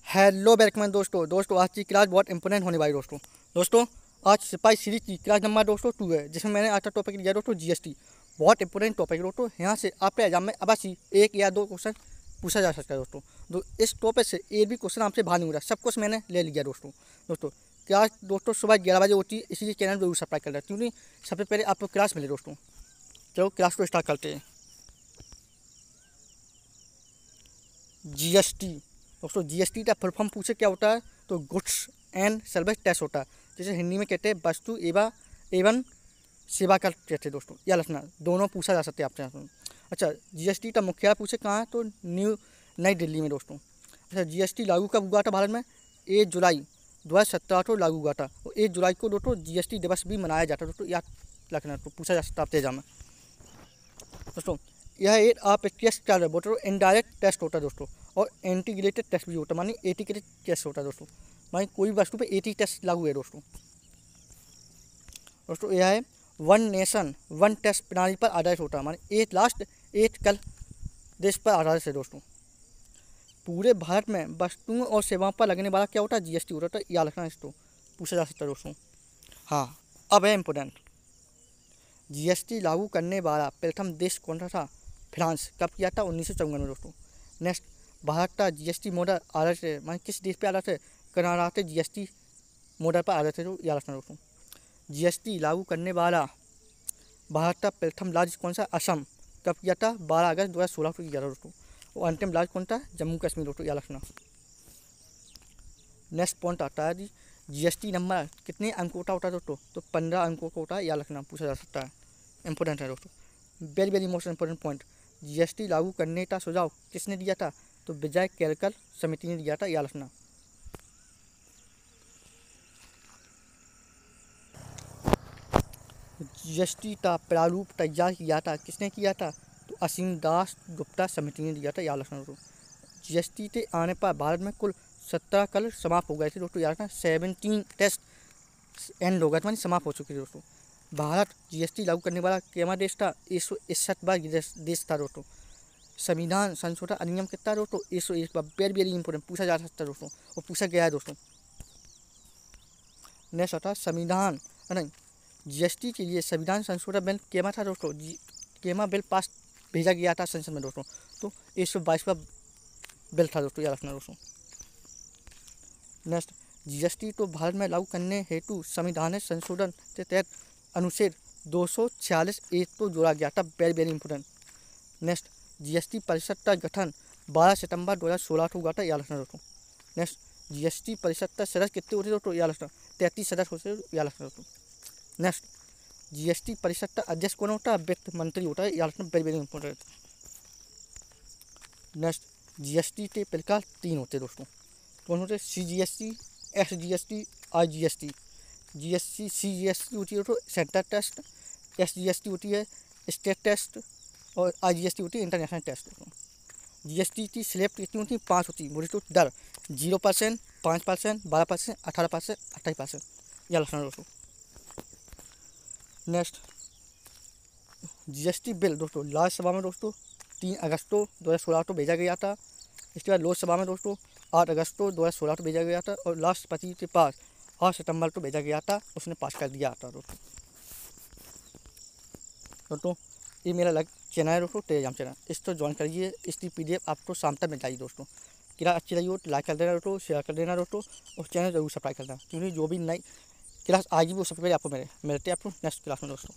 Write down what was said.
Hello welcome दोस्तों आज की क्लास बहुत इंपॉर्टेंट होने वाली दोस्तों आज सिपाही सीरीज की क्लास नंबर 2 है, जिसमें मैंने आज का टॉपिक लिया दोस्तों जीएसटी। बहुत इंपॉर्टेंट टॉपिक दोस्तों, यहाँ से आपके एग्जाम में अवश्य 1 या 2 क्वेश्चन पूछा जा सकता है दोस्तों। इस टॉपिक से एक भी क्वेश्चन आपसे बाहर नहीं हो रहा, सब कुछ मैंने ले लिया दोस्तों क्लास दोस्तों सुबह 11 बजे होती है, इसीलिए चैनल जरूर सब्सक्राइब कर लें क्योंकि सबसे पहले आपको क्लास मिले दोस्तों। चलो क्लास को स्टार्ट करते हैं। जीएसटी दोस्तों, जीएसटी का फुल फॉर्म पूछे क्या होता है तो गुड्स एंड सर्विस टैक्स होता है, जिसे हिंदी में कहते हैं वस्तु एवं सेवा कर कहते हैं दोस्तों। या रखना दोनों पूछा जा सकते हैं आपसे। अच्छा, जीएसटी का मुख्यालय पूछे कहाँ है तो नई दिल्ली में दोस्तों। अच्छा, जीएसटी लागू कब हुआ था भारत में? 1 जुलाई 2017 को लागू हुआ था और 1 जुलाई को दोस्तों जीएसटी दिवस भी मनाया जाता है दोस्तों। याद रखना तो पूछा जा सकता है आपसे एग्जाम में दोस्तों। यह एक अप्रत्यक्ष कर वोटर इनडायरेक्ट टेस्ट होता है दोस्तों, और इंटीग्रेटेड टेस्ट भी होता है, मानी एटीग्रेटेड टेस्ट होता है दोस्तों। मानी कोई वस्तु पे एटी टेस्ट लागू है दोस्तों। यह है वन नेशन वन टेस्ट प्रणाली पर आधारित होता है, मानी एक लास्ट एक कल देश पर आधारित है दोस्तों। पूरे भारत में वस्तुओं और सेवाओं पर लगने वाला क्या होता है? जीएसटी होता है। याद रखना इसको पूछा जा सकता है दोस्तों। हाँ, अब है इम्पोर्टेंट, जीएसटी लागू करने वाला प्रथम देश कौन सा था? फ्रांस। कब किया था? 1954 में दोस्तों। नेक्स्ट, भारत का जीएसटी मॉडल आधारित है, मानी किस देश पे आधारित है? कनाडा के जीएसटी मॉडल पर आधारित है तो याद रखना दोस्तों। जीएसटी लागू करने वाला भारत का प्रथम राज्य कौन सा? असम। कब किया था? 12 अगस्त 2016 को किया था दोस्तों। और अंतिम राज्य कौन था? जम्मू कश्मीर दोस्तों, याद रखना। नेक्स्ट पॉइंट आता है जी, जीएसटी नंबर कितने अंकों का होता है दोस्तों? तो 15 अंकों का होता है, याद रखना, पूछा जा सकता है। इंपॉर्टेंट है दोस्तों, very very most important point. GST लागू करने का सुझाव किसने दिया था? तो विजय केरकर समिति ने दिया था, याद रखना। जीएसटी का प्रारूप तैयार किया था किसने किया था? तो असीम दास गुप्ता समिति ने दिया था, याद रखना दोस्तों। जीएसटी के आने पर भारत में कुल 17 कल समाप्त हो गए थे दोस्तों, याद रखना। 17 टेस्ट एंड हो गए थे, मानी समाप्त हो चुके थे दोस्तों। भारत जीएसटी लागू करने वाला केवा देश था? 161वां देश था दोस्तों। संविधान संशोधन अधिनियम कितना दोस्तों? 101 वेरी वेरी इंपॉर्टेंट, पूछा जा सकता है दोस्तों, और पूछा गया है दोस्तों। नेक्स्ट आता संविधान नहीं, जीएसटी के लिए संविधान संशोधन बिल केमा था दोस्तों? केमा बिल पास भेजा गया था संसद में दोस्तों, तो 122वां बिल था दोस्तों, याद रखना दोस्तों। नेक्स्ट, जीएसटी तो भारत में लागू करने हेतु संविधान संशोधन के तहत अनुच्छेद 246(1) को जोड़ा गया था, very very important. Next, GST परिषद का गठन 12 सितंबर 2016 को हुआ था, याद रखना दोस्तों। नेक्स्ट, जीएसटी परिषद का सदस्य कितने होते दोस्तों? याद रखना, 33 सदस्य होते, याद रखना दोस्तों। नेक्स्ट, जीएसटी परिषद का अध्यक्ष कौन होता है? वित्त मंत्री होता है, याद रखना, very very important. Next, GST के प्रकार 3 होते दोस्तों, कौन होते? CGST, SGST, IGST. GST CGST होती है तो सेंटर टेस्ट, एसजीएसटी होती है स्टेट टेस्ट, और आईजीएसटी होती है इंटरनेशनल टेस्ट दोस्तों। जीएसटी की स्लैब कितनी होती है? 5 होती है। बोले तो दर 0%, 5%, 12%, 18%, 28%, याद रखना दोस्तों। नेक्स्ट, जीएसटी बिल दोस्तों राज्यसभा में दोस्तों 3 अगस्त 2016 को भेजा गया था। इसके बाद लोकसभा में दोस्तों 8 अगस्त 2016 को भेजा गया था, और राष्ट्रपति के पास 8 सितंबर को भेजा गया था, उसने पास कर दिया था दोस्तों। ये मेरा चैनल है दोस्तों, टेलीग्राम चैनल, इसको ज्वाइन करिए। इसकी पीडीएफ आपको शाम तक मिल जाएगी दोस्तों। क्लास अच्छी लगी हो तो लाइक कर देना दोस्तों, शेयर कर देना दोस्तों, और चैनल जरूर सब्सक्राइब करना, क्योंकि जो भी नई क्लास आएगी वो सबसे पहले आपको मिलते हैं आपको नेक्स्ट क्लास में दोस्तों।